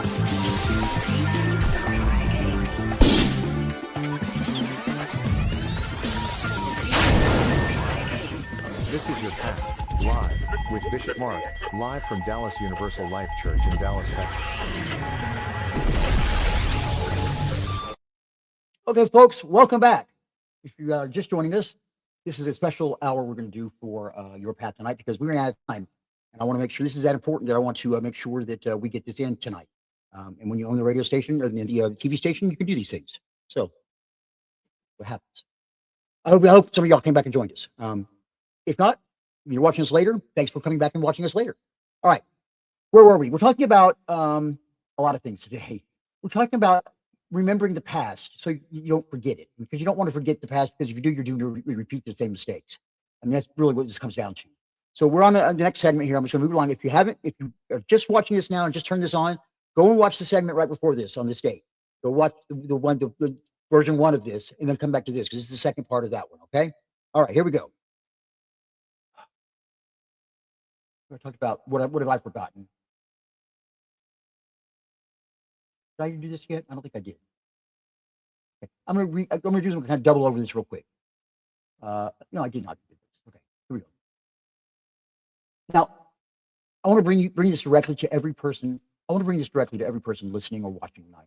This is Your Path, live, with Bishop Mark, live from Dallas Universal Life Church in Dallas, Texas. Okay, folks, welcome back. If you are just joining us, this is a special hour we're going to do for Your Path tonight because we ran out of time. And I want to make sure this is that important that I want to make sure that we get this in tonight. And when you own the radio station or the TV station, you can do these things. So, what happens? I hope some of y'all came back and joined us. If not, you're watching us later. Thanks for coming back and watching us later. All right, where were we? We're talking about a lot of things today. We're talking about remembering the past so you don't forget it, because you don't want to forget the past, because if you do, you're doomed to repeat the same mistakes. I mean, that's really what this comes down to. So we're on the next segment here. I'm just going to move along. If you are just watching this now and just turn this on, go and watch the segment right before this on this date. Go watch the version 1 of this, and then come back to this, because this is the second part of that one. Okay. All right, here we go. I talked about what have I forgotten? Did I do this yet? I don't think I did. Okay. I'm gonna do some kind of double over this real quick. No, I did not do this. Okay, here we go. Now, I want to bring this directly to every person. I want to bring this directly to every person listening or watching tonight,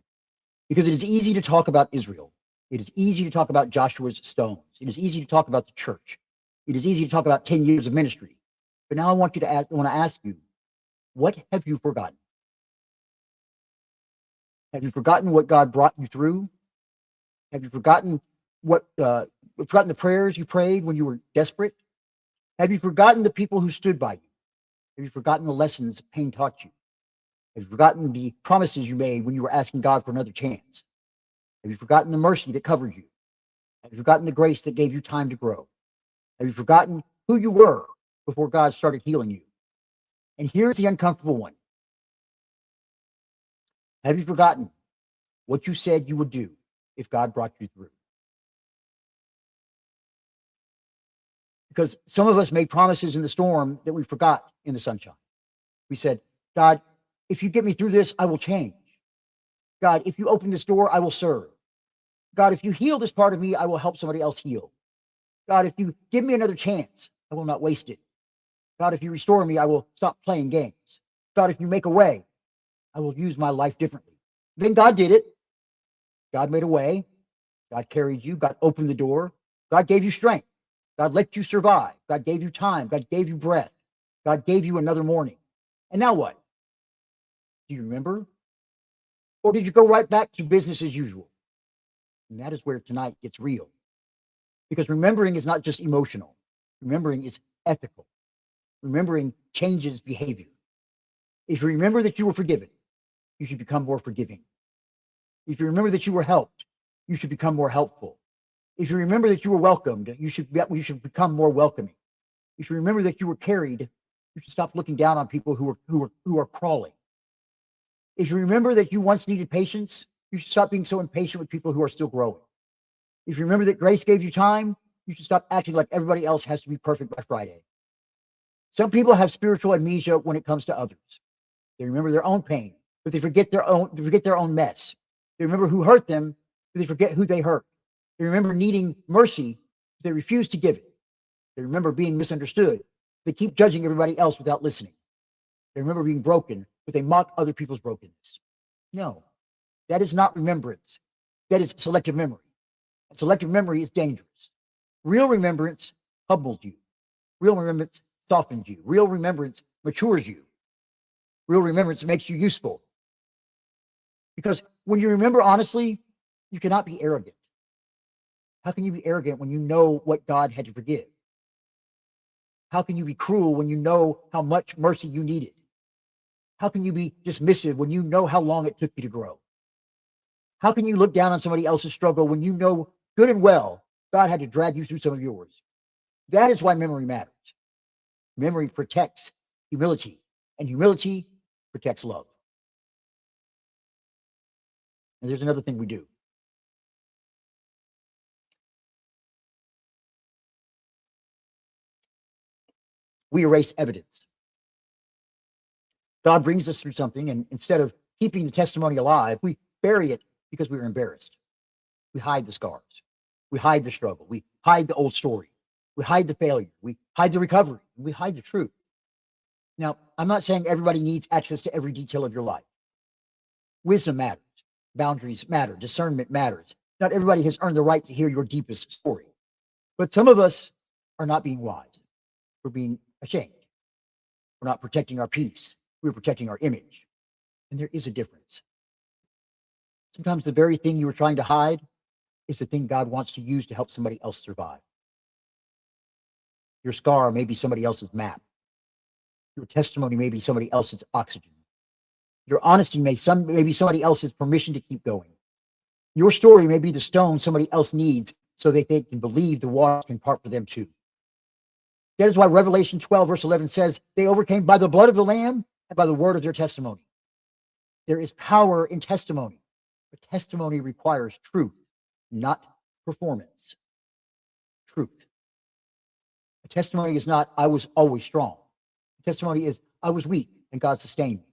because it is easy to talk about Israel. It is easy to talk about Joshua's stones. It is easy to talk about the church. It is easy to talk about 10 years of ministry. But now I want to ask you, what have you forgotten? Have you forgotten what God brought you through? Have you forgotten forgotten the prayers you prayed when you were desperate? Have you forgotten the people who stood by you? Have you forgotten the lessons pain taught you? Have you forgotten the promises you made when you were asking God for another chance? Have you forgotten the mercy that covered you? Have you forgotten the grace that gave you time to grow? Have you forgotten who you were before God started healing you? And here's the uncomfortable one. Have you forgotten what you said you would do if God brought you through? Because some of us made promises in the storm that we forgot in the sunshine. We said, God, if you get me through this, I will change. God, if you open this door, I will serve. God, if you heal this part of me, I will help somebody else heal. God, if you give me another chance, I will not waste it. God, if you restore me, I will stop playing games. God, if you make a way, I will use my life differently. Then God did it. God made a way. God carried you. God opened the door. God gave you strength. God let you survive. God gave you time. God gave you breath. God gave you another morning. And now what? Do you remember? Or did you go right back to business as usual? And that is where tonight gets real. Because remembering is not just emotional. Remembering is ethical. Remembering changes behavior. If you remember that you were forgiven, you should become more forgiving. If you remember that you were helped, you should become more helpful. If you remember that you were welcomed, you should become more welcoming. If you remember that you were carried, you should stop looking down on people who are crawling. If you remember that you once needed patience, you should stop being so impatient with people who are still growing. If you remember that grace gave you time, you should stop acting like everybody else has to be perfect by Friday. Some people have spiritual amnesia when it comes to others. They remember their own pain, but they forget their own mess. They remember who hurt them, but they forget who they hurt. They remember needing mercy, but they refuse to give it. They remember being misunderstood. They keep judging everybody else without listening. They remember being broken, but they mock other people's brokenness. No, that is not remembrance. That is selective memory. And selective memory is dangerous. Real remembrance humbles you. Real remembrance softens you. Real remembrance matures you. Real remembrance makes you useful. Because when you remember honestly, you cannot be arrogant. How can you be arrogant when you know what God had to forgive? How can you be cruel when you know how much mercy you needed? How can you be dismissive when you know how long it took you to grow? How can you look down on somebody else's struggle when you know good and well God had to drag you through some of yours? That is why memory matters. Memory protects humility, and humility protects love. And there's another thing we do. We erase evidence. God brings us through something, and instead of keeping the testimony alive. We bury it because we were embarrassed. We hide the scars. We hide the struggle. We hide the old story. We hide the failure. We hide the recovery. We hide the truth. Now, I'm not saying everybody needs access to every detail of your life. Wisdom matters. Boundaries matter. Discernment matters. Not everybody has earned the right to hear your deepest story. But some of us are not being wise. We're being ashamed. We're not protecting our peace. We're protecting our image. And there is a difference. Sometimes the very thing you were trying to hide is the thing God wants to use to help somebody else survive. Your scar may be somebody else's map. Your testimony may be somebody else's oxygen. Your honesty may be somebody else's permission to keep going. Your story may be the stone somebody else needs so that they can believe the waters can part for them too. That is why Revelation 12, verse 11 says, they overcame by the blood of the Lamb and by the word of their testimony. There is power in testimony. But testimony requires truth, not performance. Truth. A testimony is not, I was always strong. A testimony is, I was weak and God sustained me.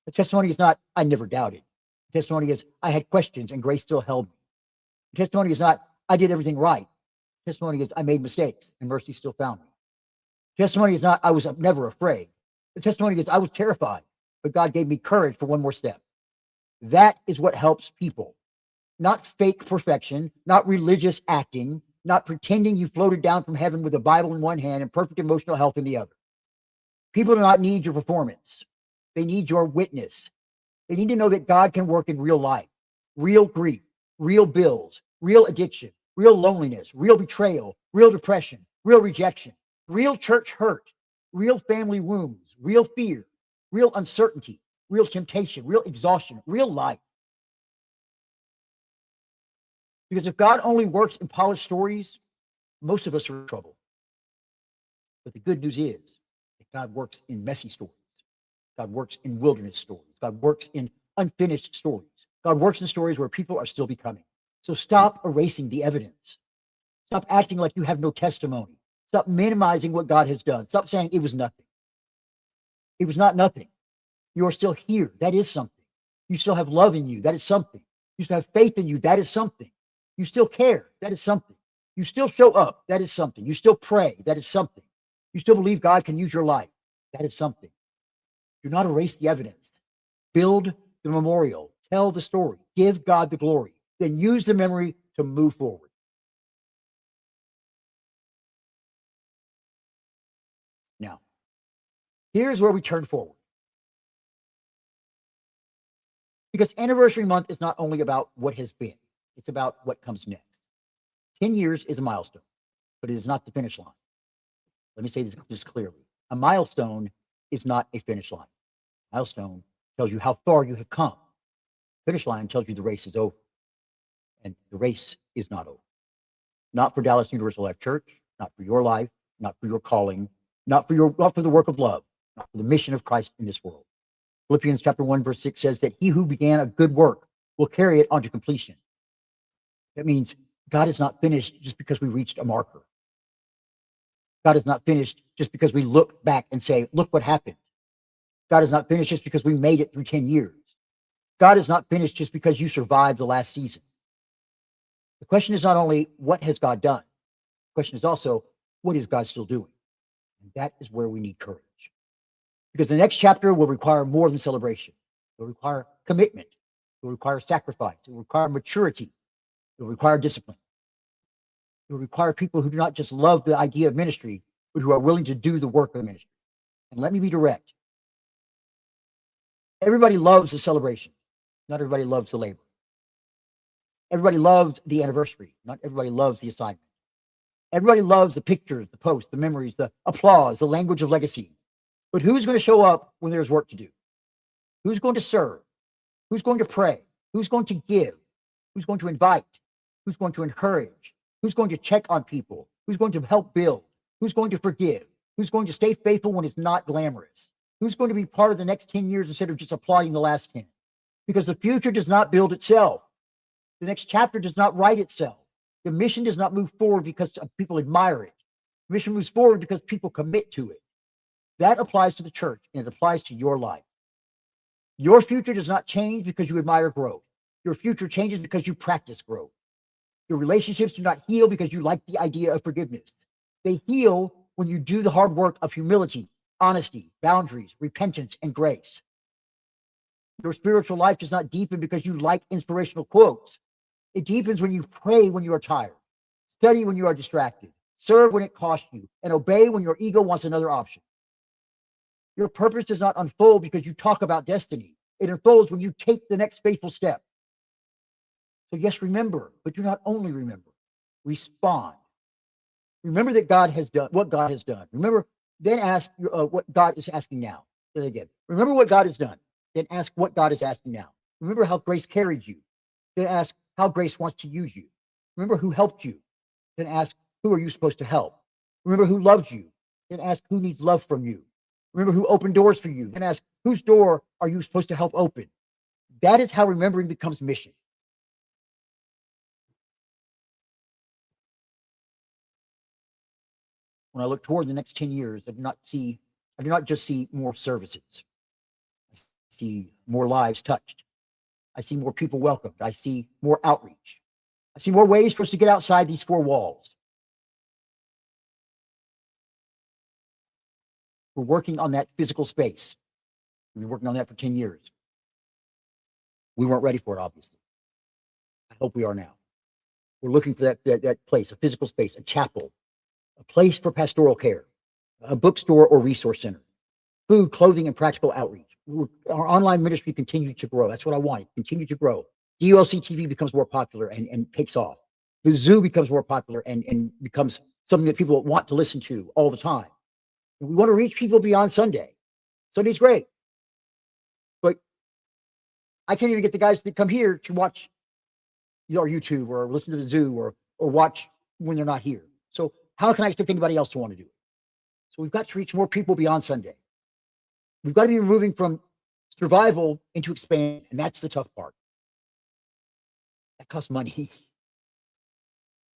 A testimony is not, I never doubted. A testimony is, I had questions and grace still held me. A testimony is not, I did everything right. A testimony is, I made mistakes and mercy still found me. A testimony is not, I was never afraid. The testimony is, I was terrified, but God gave me courage for one more step. That is what helps people. Not fake perfection, not religious acting, not pretending you floated down from heaven with a Bible in one hand and perfect emotional health in the other. People do not need your performance. They need your witness. They need to know that God can work in real life, real grief, real bills, real addiction, real loneliness, real betrayal, real depression, real rejection, real church hurt, real family wounds, real fear, real uncertainty, real temptation, real exhaustion, real life. Because if God only works in polished stories, most of us are in trouble. But the good news is that God works in messy stories. God works in wilderness stories. God works in unfinished stories. God works in stories where people are still becoming. So stop erasing the evidence. Stop acting like you have no testimony. Stop minimizing what God has done. Stop saying it was nothing. It was not nothing. You are still here. That is something. You still have love in you. That is something. You still have faith in you. That is something. You still care. That is something. You still show up. That is something. You still pray. That is something. You still believe God can use your life. That is something. Do not erase the evidence. Build the memorial. Tell the story. Give God the glory. Then use the memory to move forward. Now, here's where we turn forward. Because anniversary month is not only about what has been, it's about what comes next. 10 years is a milestone, but it is not the finish line. Let me say this clearly. A milestone is not a finish line. Milestone tells you how far you have come. Finish line tells you the race is over. And the race is not over. Not for Dallas Universal Life Church, not for your life, not for your calling, not for the work of love, not for the mission of Christ in this world. Philippians chapter 1, verse 6 says that he who began a good work will carry it on to completion. That means God is not finished just because we reached a marker. God is not finished just because we look back and say, look what happened. God is not finished just because we made it through 10 years. God is not finished just because you survived the last season. The question is not only what has God done? The question is also, what is God still doing? And that is where we need courage. Because the next chapter will require more than celebration. It will require commitment. It will require sacrifice. It will require maturity. It will require discipline. It will require people who do not just love the idea of ministry, but who are willing to do the work of ministry. And let me be direct. Everybody loves the celebration. Not everybody loves the labor. Everybody loves the anniversary. Not everybody loves the assignment. Everybody loves the pictures, the posts, the memories, the applause, the language of legacy. But who's going to show up when there's work to do? Who's going to serve? Who's going to pray? Who's going to give? Who's going to invite? Who's going to encourage? Who's going to check on people? Who's going to help build? Who's going to forgive? Who's going to stay faithful when it's not glamorous? Who's going to be part of the next 10 years instead of just applauding the last 10? Because the future does not build itself. The next chapter does not write itself. The mission does not move forward because people admire it. The mission moves forward because people commit to it. That applies to the church, and it applies to your life. Your future does not change because you admire growth. Your future changes because you practice growth. Your relationships do not heal because you like the idea of forgiveness. They heal when you do the hard work of humility, honesty, boundaries, repentance, and grace. Your spiritual life does not deepen because you like inspirational quotes. It deepens when you pray when you are tired, study when you are distracted, serve when it costs you, and obey when your ego wants another option. Your purpose does not unfold because you talk about destiny. It unfolds when you take the next faithful step. So yes, remember, but do not only remember. Respond. Remember that God has done what God has done. Remember, then ask what God is asking now. Say it again. Remember what God has done. Then ask what God is asking now. Remember how grace carried you. Then ask how grace wants to use you. Remember who helped you. Then ask who are you supposed to help. Remember who loved you. Then ask who needs love from you. Remember who opened doors for you. Then ask whose door are you supposed to help open. That is how remembering becomes mission. When I look toward the next 10 years, I do not just see more services. I see more lives touched. I see more people welcomed. I see more outreach. I see more ways for us to get outside these four walls. We're working on that physical space. We've been working on that for 10 years. We weren't ready for it, obviously. I hope we are now. We're looking for that place, a physical space, a chapel, a place for pastoral care, a bookstore or resource center, food, clothing, and practical outreach. Our online ministry continues to grow. That's what I want. Continue to grow. DLC TV becomes more popular and takes off. The Zoo becomes more popular and becomes something that people want to listen to all the time. And we want to reach people beyond Sunday. Sunday's great. But I can't even get the guys that come here to watch our YouTube or listen to the Zoo or watch when they're not here. So how can I expect anybody else to want to do it? So we've got to reach more people beyond Sunday. We've got to be moving from survival into expand, and that's the tough part. That costs money,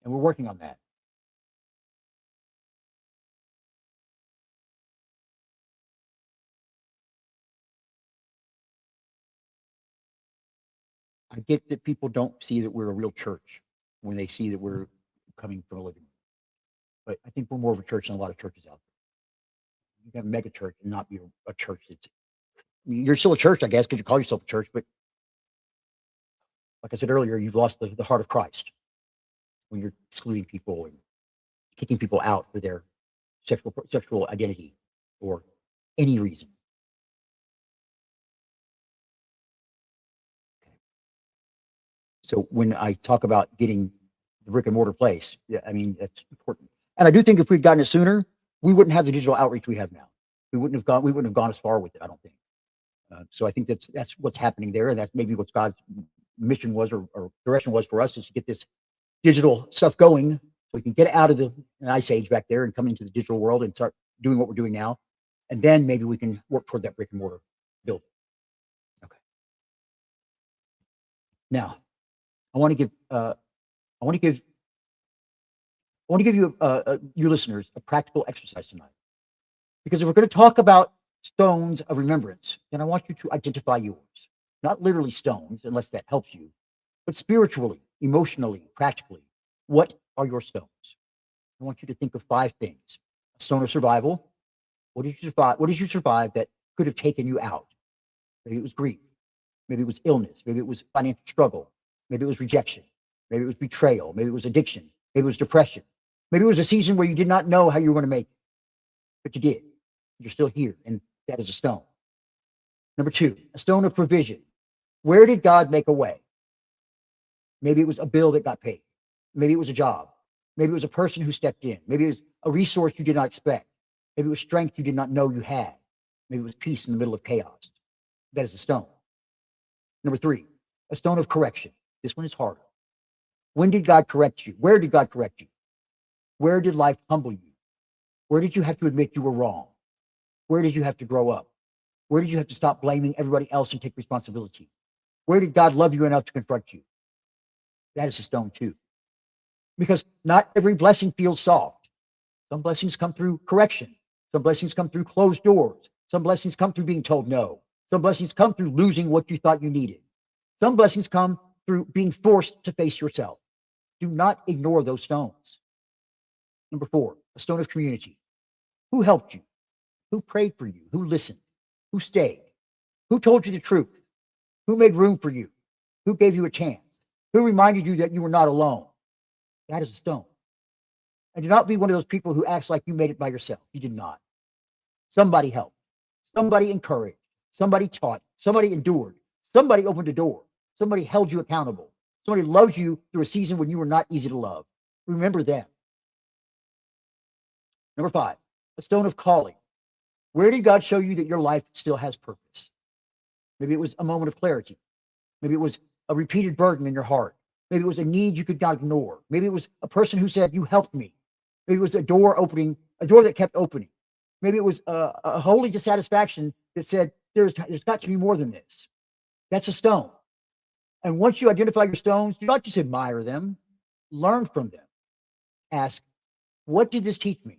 and we're working on that. I get that people don't see that we're a real church when they see that we're coming from a living room. But I think we're more of a church than a lot of churches out there. You can have a mega church and not be a church. You're still a church, I guess, because you call yourself a church. But like I said earlier, you've lost the heart of Christ when you're excluding people and kicking people out for their sexual identity or any reason. So when I talk about getting the brick and mortar place, yeah, I mean, that's important. And I do think if we'd gotten it sooner, we wouldn't have the digital outreach we have now. We wouldn't have gone as far with it, I don't think. So I think that's what's happening there. And that's maybe what God's mission was or direction was for us, is to get this digital stuff going so we can get out of the ice age back there and come into the digital world and start doing what we're doing now. And then maybe we can work toward that brick and mortar building. Okay. Now, I want to give you, your listeners, a practical exercise tonight. Because if we're going to talk about stones of remembrance, then I want you to identify yours. Not literally stones, unless that helps you, but spiritually, emotionally, practically. What are your stones? I want you to think of 5 things. A stone of survival. What did you survive? What did you survive that could have taken you out? Maybe it was grief. Maybe it was illness. Maybe it was financial struggle. Maybe it was rejection. Maybe it was betrayal. Maybe it was addiction. Maybe it was depression. Maybe it was a season where you did not know how you were going to make it, but you did. You're still here, and that is a stone. Number 2, a stone of provision. Where did God make a way? Maybe it was a bill that got paid. Maybe it was a job. Maybe it was a person who stepped in. Maybe it was a resource you did not expect. Maybe it was strength you did not know you had. Maybe it was peace in the middle of chaos. That is a stone. Number 3, a stone of correction. This one is harder. When did God correct you? Where did God correct you? Where did life humble you? Where did you have to admit you were wrong? Where did you have to grow up? Where did you have to stop blaming everybody else and take responsibility? Where did God love you enough to confront you? That is a stone too. Because not every blessing feels soft. Some blessings come through correction. Some blessings come through closed doors. Some blessings come through being told no. Some blessings come through losing what you thought you needed. Some blessings come through being forced to face yourself. Do not ignore those stones. Number 4, a stone of community. Who helped you? Who prayed for you? Who listened? Who stayed? Who told you the truth? Who made room for you? Who gave you a chance? Who reminded you that you were not alone? That is a stone. And do not be one of those people who acts like you made it by yourself. You did not. Somebody helped. Somebody encouraged. Somebody taught. Somebody endured. Somebody opened a door. Somebody held you accountable. Somebody loved you through a season when you were not easy to love. Remember them. Number 5, a stone of calling. Where did God show you that your life still has purpose? Maybe it was a moment of clarity. Maybe it was a repeated burden in your heart. Maybe it was a need you could not ignore. Maybe it was a person who said, you helped me. Maybe it was a door that kept opening. Maybe it was a holy dissatisfaction that said, there's got to be more than this. That's a stone. And once you identify your stones, do not just admire them, learn from them. Ask, what did this teach me?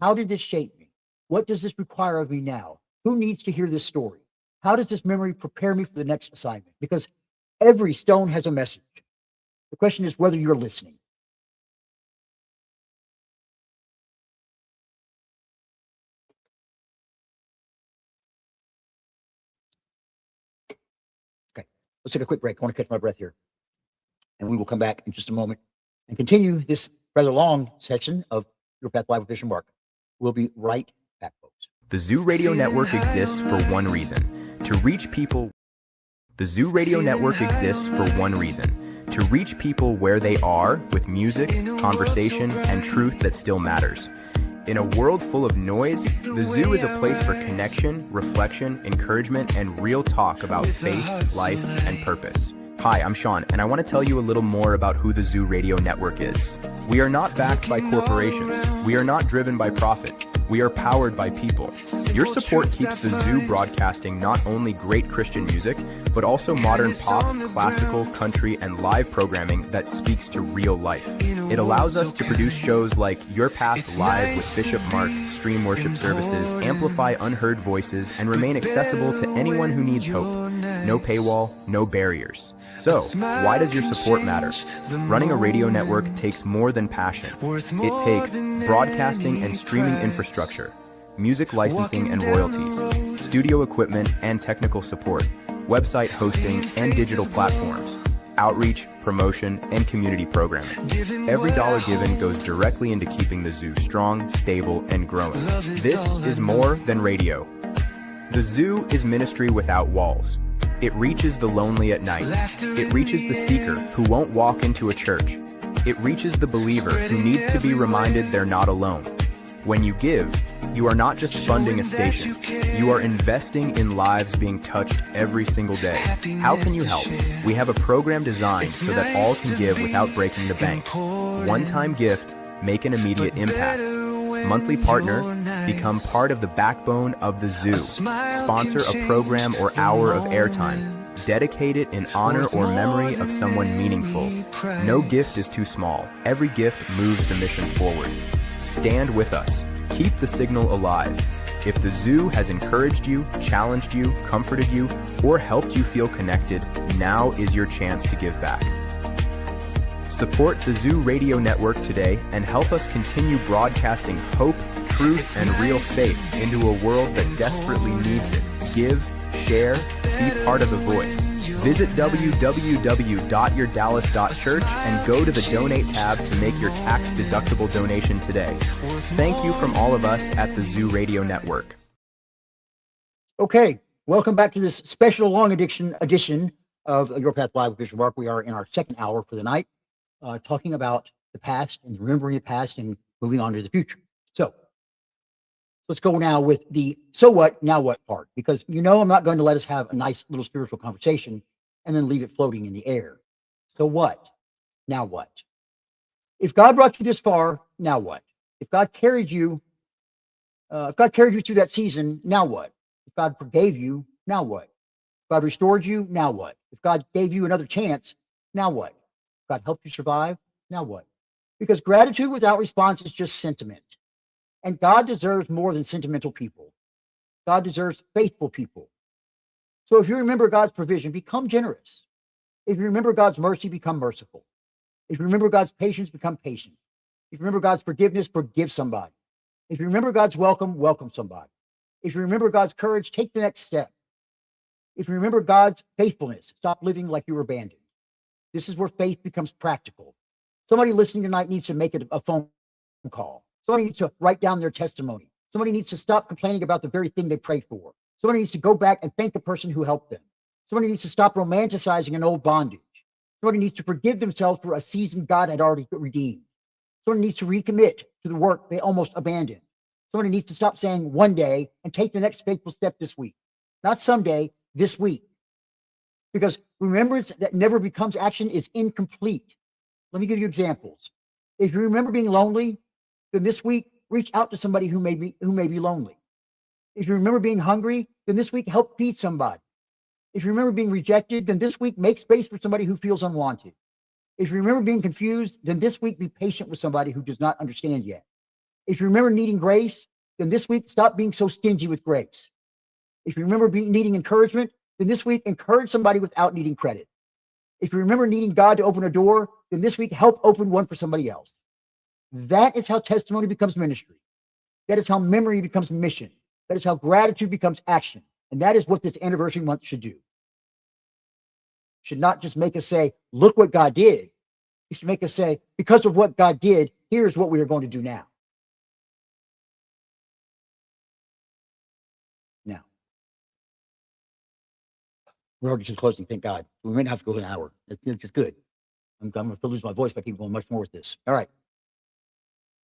How did this shape me? What does this require of me now? Who needs to hear this story? How does this memory prepare me for the next assignment? Because every stone has a message. The question is whether you're listening. Okay, let's take a quick break. I want to catch my breath here. And we will come back in just a moment and continue this rather long section of Your Path Live with Bishop Mark. We'll be right back, folks. The Zoo Radio Network exists for one reason: to reach people. The Zoo Radio Network exists for one reason: to reach people where they are with music, conversation, and truth that still matters. In a world full of noise, the Zoo is a place for connection, reflection, encouragement, and real talk about faith, life, and purpose. Hi, I'm Sean, and I want to tell you a little more about who the Zoo Radio Network is. We are not backed by corporations. We are not driven by profit. We are powered by people. Your support keeps the Zoo broadcasting not only great Christian music, but also modern pop, classical, country, and live programming that speaks to real life. It allows us to produce shows like Your Path Live with Bishop Mark, stream worship services, amplify unheard voices, and remain accessible to anyone who needs hope. No paywall, no barriers. So, why does your support matter? Running a radio network takes more than passion. It takes broadcasting and streaming infrastructure, music licensing and royalties, studio equipment and technical support, website hosting and digital platforms, outreach, promotion, and community programming. Every dollar given goes directly into keeping the Zoo strong, stable, and growing. This is more than radio. The Zoo is ministry without walls. It reaches the lonely at night. It reaches the seeker who won't walk into a church. It reaches the believer who needs to be reminded they're not alone. When you give, you are not just funding a station. You are investing in lives being touched every single day. How can you help? We have a program designed so that all can give without breaking the bank. One-time gift, make an immediate impact. Monthly partner, become part of the backbone of the Zoo. Sponsor a program or hour of airtime. Dedicate it in honor or memory of someone meaningful. No gift is too small. Every gift moves the mission forward. Stand with us. Keep the signal alive. If the Zoo has encouraged you, challenged you, comforted you, or helped you feel connected, now is your chance to give back. Support the Zoo Radio Network today and help us continue broadcasting hope, truth, and real faith into a world that desperately needs it. Give, share, be part of the voice. Visit www.yourdallas.church and go to the Donate tab to make your tax-deductible donation today. Thank you from all of us at the Zoo Radio Network. Okay, welcome back to this special long edition of Your Path Live with Bishop Mark. We are in our second hour for the night, talking about the past and remembering the past and moving on to the future. So let's go now with the so what, now what part, because I'm not going to let us have a nice little spiritual conversation and then leave it floating in the air. So what? Now what? If God brought you this far, now what? If God carried you through that season, now what? If God forgave you, now what? If God restored you, now what? If God gave you another chance, now what? If God helped you survive, now what? Because gratitude without response is just sentiment. And God deserves more than sentimental people. God deserves faithful people. So if you remember God's provision, become generous. If you remember God's mercy, become merciful. If you remember God's patience, become patient. If you remember God's forgiveness, forgive somebody. If you remember God's welcome, welcome somebody. If you remember God's courage, take the next step. If you remember God's faithfulness, stop living like you were abandoned. This is where faith becomes practical. Somebody listening tonight needs to make a phone call. Somebody needs to write down their testimony. Somebody needs to stop complaining about the very thing they prayed for. Somebody needs to go back and thank the person who helped them. Somebody needs to stop romanticizing an old bondage. Somebody needs to forgive themselves for a season God had already redeemed. Somebody needs to recommit to the work they almost abandoned. Somebody needs to stop saying one day and take the next faithful step this week. Not someday, this week. Because remembrance that never becomes action is incomplete. Let me give you examples. If you remember being lonely, then this week, reach out to somebody who may be lonely. If you remember being hungry, then this week, help feed somebody. If you remember being rejected, then this week, make space for somebody who feels unwanted. If you remember being confused, then this week, be patient with somebody who does not understand yet. If you remember needing grace, then this week, stop being so stingy with grace. If you remember needing encouragement, then this week, encourage somebody without needing credit. If you remember needing God to open a door, then this week, help open one for somebody else. That is how testimony becomes ministry. That is how memory becomes mission. That is how gratitude becomes action. And that is what this anniversary month should do. Should not just make us say, look what God did. It should make us say, because of what God did, here's what we are going to do now. Now, we're already just closing, thank God. We might not have to go an hour. It's good. I'm going to lose my voice if I keep going much more with this. All right.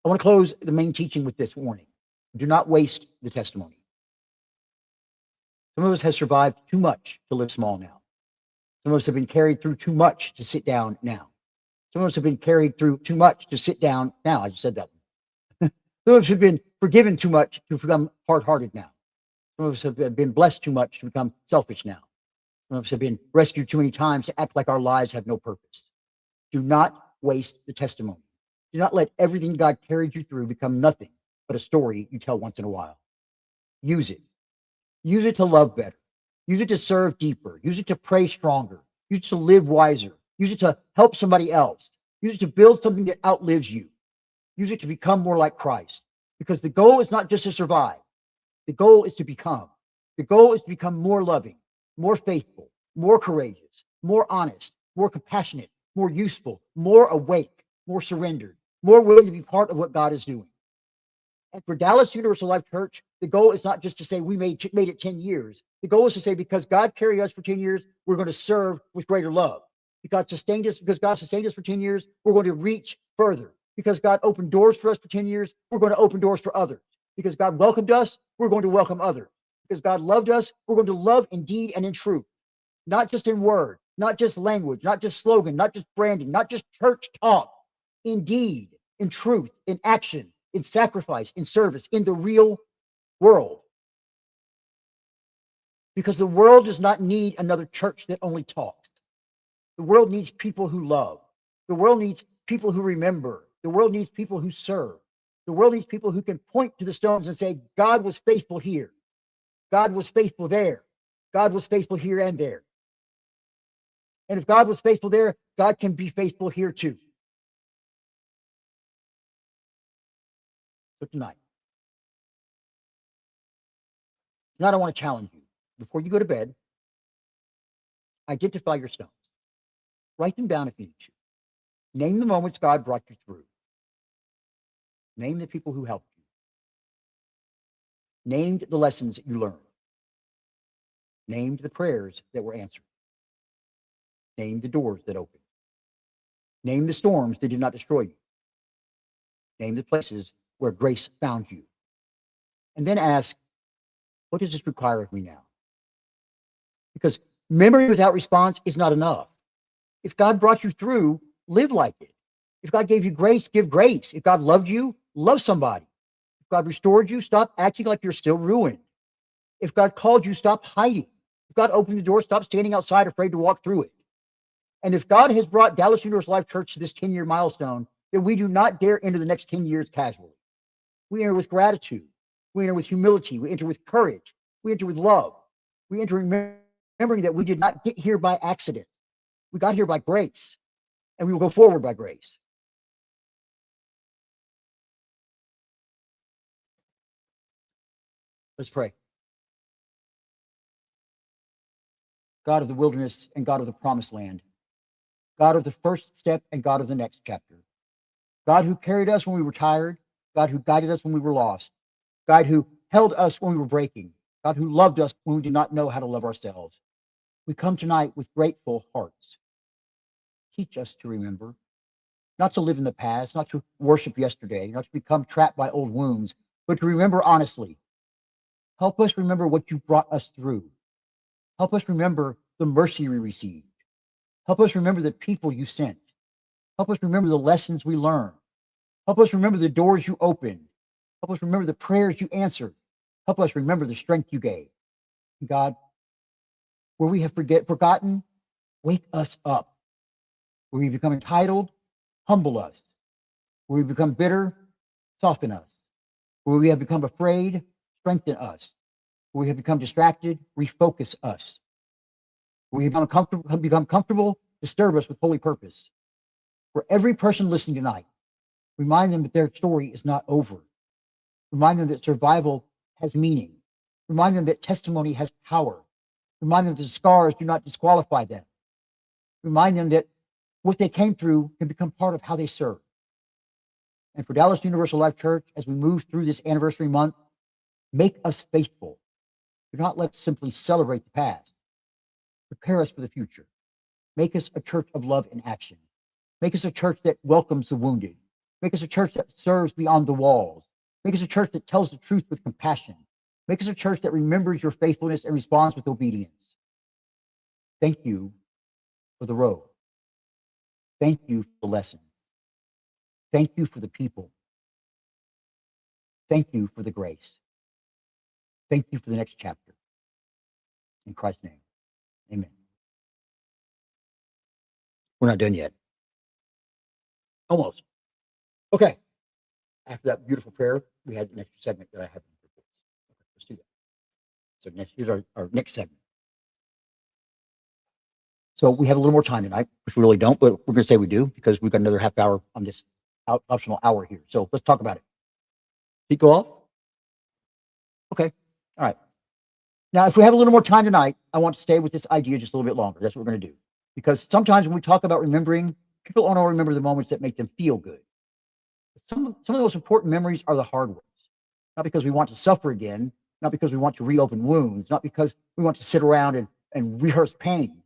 I want to close the main teaching with this warning. Do not waste the testimony. Some of us have survived too much to live small now. Some of us have been carried through too much to sit down now. Some of us have been carried through too much to sit down now. I just said that one. Some of us have been forgiven too much to become hard-hearted now. Some of us have been blessed too much to become selfish now. Some of us have been rescued too many times to act like our lives have no purpose. Do not waste the testimony. Do not let everything God carried you through become nothing but a story you tell once in a while. Use it. Use it to love better. Use it to serve deeper. Use it to pray stronger. Use it to live wiser. Use it to help somebody else. Use it to build something that outlives you. Use it to become more like Christ. Because the goal is not just to survive. The goal is to become. The goal is to become more loving, more faithful, more courageous, more honest, more compassionate, more useful, more awake, more surrendered, more willing to be part of what God is doing. And for Dallas Universal Life Church, the goal is not just to say we made it 10 years. The goal is to say because God carried us for 10 years, we're going to serve with greater love. Because God sustained us for 10 years, we're going to reach further. Because God opened doors for us for 10 years, we're going to open doors for others. Because God welcomed us, we're going to welcome others. Because God loved us, we're going to love in deed and in truth. Not just in word, not just language, not just slogan, not just branding, not just church talk. In deed, in truth, in action, in sacrifice, in service, in the real world. Because the world does not need another church that only talks. The world needs people who love. The world needs people who remember. The world needs people who serve. The world needs people who can point to the stones and say, God was faithful here. God was faithful there. God was faithful here and there. And if God was faithful there, God can be faithful here too. So tonight, I want to challenge you. Before you go to bed, identify your stones. Write them down if you need to. Name the moments God brought you through. Name the people who helped you. Named the lessons you learned. Named the prayers that were answered. Named the doors that opened. Name the storms that did not destroy you. Name the places where grace found you. And then ask, what does this require of me now? Because memory without response is not enough. If God brought you through, live like it. If God gave you grace, give grace. If God loved you, love somebody. If God restored you, stop acting like you're still ruined. If God called you, stop hiding. If God opened the door, stop standing outside afraid to walk through it. And if God has brought Dallas Universal Life Church to this 10-year milestone, then we do not dare enter the next 10 years casually. We enter with gratitude. We enter with humility. We enter with courage. We enter with love. We enter in Remembering that we did not get here by accident. We got here by grace, and we will go forward by grace. Let's pray. God of the wilderness and God of the promised land, God of the first step and God of the next chapter, God who carried us when we were tired, God who guided us when we were lost, God who held us when we were breaking, God who loved us when we did not know how to love ourselves. We come tonight with grateful hearts. Teach us to remember, not to live in the past, not to worship yesterday, not to become trapped by old wounds, but to remember honestly. Help us remember what you brought us through. Help us remember the mercy we received. Help us remember the people you sent. Help us remember the lessons we learned. Help us remember the doors you opened. Help us remember the prayers you answered. Help us remember the strength you gave. God, where we have forgotten, wake us up. Where we become entitled, humble us. Where we become bitter, soften us. Where we have become afraid, strengthen us. Where we have become distracted, refocus us. Where we have become comfortable, disturb us with holy purpose. For every person listening tonight, remind them that their story is not over. Remind them that survival has meaning. Remind them that testimony has power. Remind them that the scars do not disqualify them. Remind them that what they came through can become part of how they serve. And for Dallas Universal Life Church, as we move through this anniversary month, make us faithful. Do not let's simply celebrate the past. Prepare us for the future. Make us a church of love in action. Make us a church that welcomes the wounded. Make us a church that serves beyond the walls. Make us a church that tells the truth with compassion. Make us a church that remembers your faithfulness and responds with obedience. Thank you for the road. Thank you for the lesson. Thank you for the people. Thank you for the grace. Thank you for the next chapter. In Christ's name, amen. We're not done yet. Almost. Okay. After that beautiful prayer, we had the next segment that I have. Okay, let's do that. So here's our next segment. So we have a little more time tonight, which we really don't, but we're going to say we do because we've got another half hour on this optional hour here. So let's talk about it. Did it go off? Okay. All right. Now, if we have a little more time tonight, I want to stay with this idea just a little bit longer. That's what we're going to do. Because sometimes when we talk about remembering, people don't always remember the moments that make them feel good. Some of the most important memories are the hard ones. Not because we want to suffer again, not because we want to reopen wounds, not because we want to sit around and rehearse pain,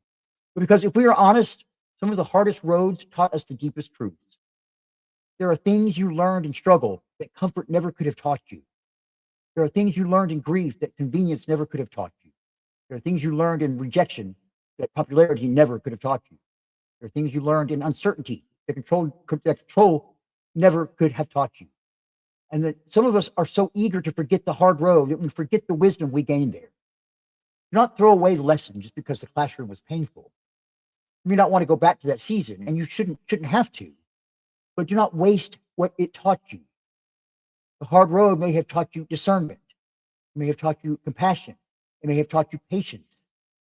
but because if we are honest, some of the hardest roads taught us the deepest truths. There are things you learned in struggle that comfort never could have taught you. There are things you learned in grief that convenience never could have taught you. There are things you learned in rejection that popularity never could have taught you. There are things you learned in uncertainty that control never could have taught you. And that some of us are so eager to forget the hard road that we forget the wisdom we gained there. Do not throw away the lesson just because the classroom was painful. You may not want to go back to that season, and you shouldn't have to, but do not waste what it taught you. The hard road may have taught you discernment. It may have taught you compassion. It may have taught you patience.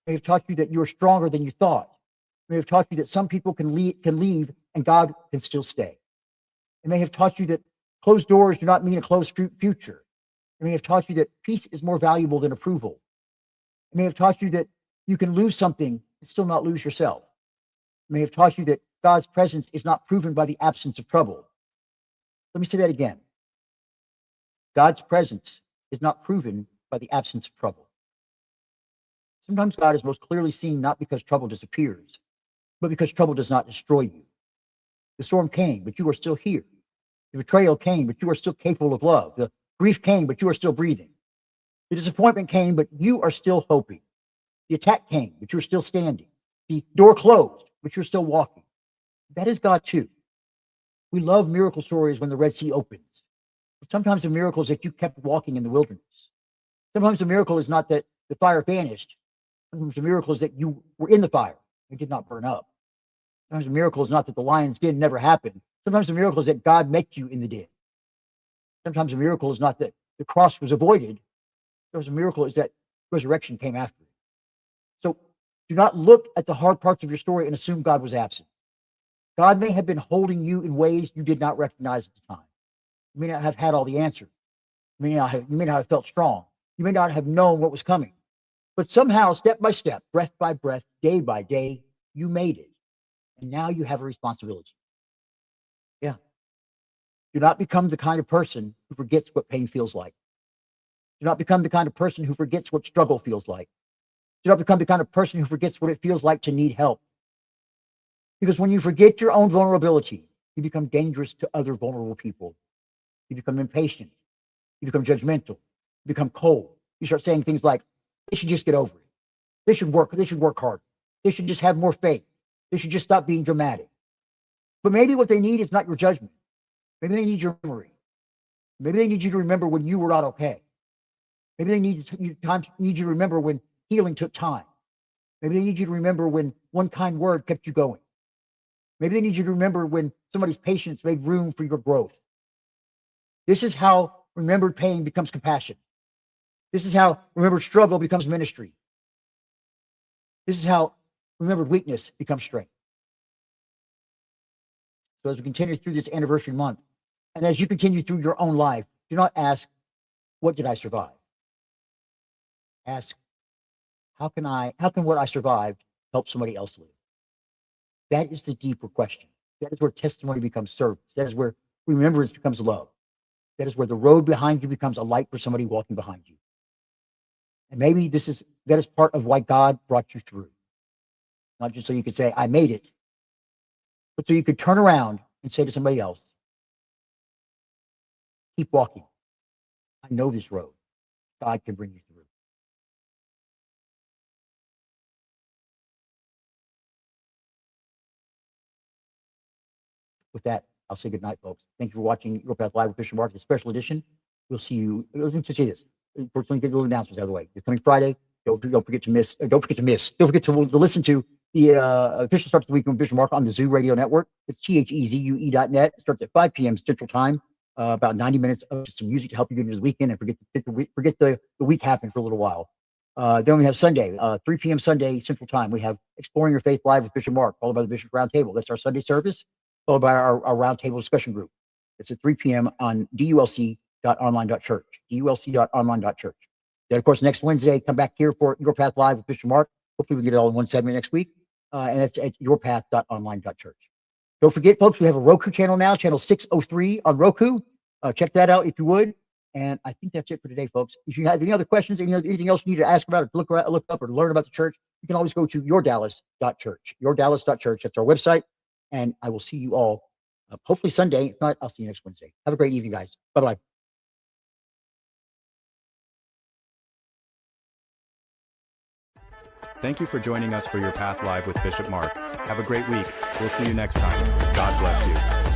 It may have taught you that you are stronger than you thought. It may have taught you that some people can leave and God can still stay. It may have taught you that closed doors do not mean a closed future. It may have taught you that peace is more valuable than approval. It may have taught you that you can lose something and still not lose yourself. It may have taught you that God's presence is not proven by the absence of trouble. Let me say that again. God's presence is not proven by the absence of trouble. Sometimes God is most clearly seen not because trouble disappears, but because trouble does not destroy you. The storm came, but you are still here. The betrayal came, but you are still capable of love. The grief came, but you are still breathing. The disappointment came, but you are still hoping. The attack came, but you're still standing. The door closed, but you're still walking. That is God too. We love miracle stories when the Red Sea opens. But sometimes the miracle is that you kept walking in the wilderness. Sometimes the miracle is not that the fire vanished. Sometimes the miracle is that you were in the fire. It did not burn up. Sometimes the miracle is not that the lion's den never happened. Sometimes the miracle is that God met you in the den. Sometimes the miracle is not that the cross was avoided. Sometimes the miracle is that resurrection came after it. So Do not look at the hard parts of your story and assume God was absent. God may have been holding you in ways you did not recognize at the time. You may not have had all the answers. You may not have felt strong. You may not have known what was coming. But somehow, step by step, breath by breath, day by day, you made it. And now you have a responsibility. Yeah. Do not become the kind of person who forgets what pain feels like. Do not become the kind of person who forgets what struggle feels like. Do not become the kind of person who forgets what it feels like to need help. Because when you forget your own vulnerability, you become dangerous to other vulnerable people. You become impatient. You become judgmental. You become cold. You start saying things like, they should just get over it. They should work harder. They should just have more faith. They should just stop being dramatic. But maybe what they need is not your judgment. Maybe they need your memory. Maybe they need you to remember when you were not okay. Maybe they need you to remember when healing took time. Maybe they need you to remember when one kind word kept you going. Maybe they need you to remember when somebody's patience made room for your growth. This is how remembered pain becomes compassion. This is how remembered struggle becomes ministry. This is how remembered weakness becomes strength. So as we continue through this anniversary month, and as you continue through your own life, do not ask, what did I survive? Ask, how can what I survived help somebody else live? That is the deeper question. That is where testimony becomes service. That is where remembrance becomes love. That is where the road behind you becomes a light for somebody walking behind you. And maybe that is part of why God brought you through. Not just so you could say, I made it, but so you could turn around and say to somebody else, keep walking. I know this road. God can bring you through. With that, I'll say good night, folks. Thank you for watching Your Path Live with Bishop Mark, the special edition. We'll see you. Let me just say this. First, let me get the little announcements out of the way. This coming Friday, don't forget to listen to the official start of the week with Bishop Mark on the Zoo Radio Network. It's THEZUE.net. It starts at 5 p.m. Central Time. About 90 minutes of some music to help you get into the weekend and forget the week happened for a little while. Then we have Sunday, 3 p.m. Sunday Central Time. We have Exploring Your Faith Live with Bishop Mark, followed by the Bishop Roundtable. That's our Sunday service, followed by our Roundtable discussion group. It's at 3 p.m. on dulc.online.church, dulc.online.church. Then, of course, next Wednesday, come back here for Your Path Live with Bishop Mark. Hopefully, we get it all in one segment next week. And that's at yourpath.online.church. Don't forget, folks, we have a Roku channel now, channel 603 on Roku. Check that out if you would. And I think that's it for today, folks. If you have any other questions, anything else you need to ask about, or look up, or learn about the church, you can always go to yourdallas.church. Yourdallas.church. That's our website. And I will see you all hopefully Sunday. If not, I'll see you next Wednesday. Have a great evening, guys. Bye-bye. Thank you for joining us for Your Path Live with Bishop Mark. Have a great week. We'll see you next time. God bless you.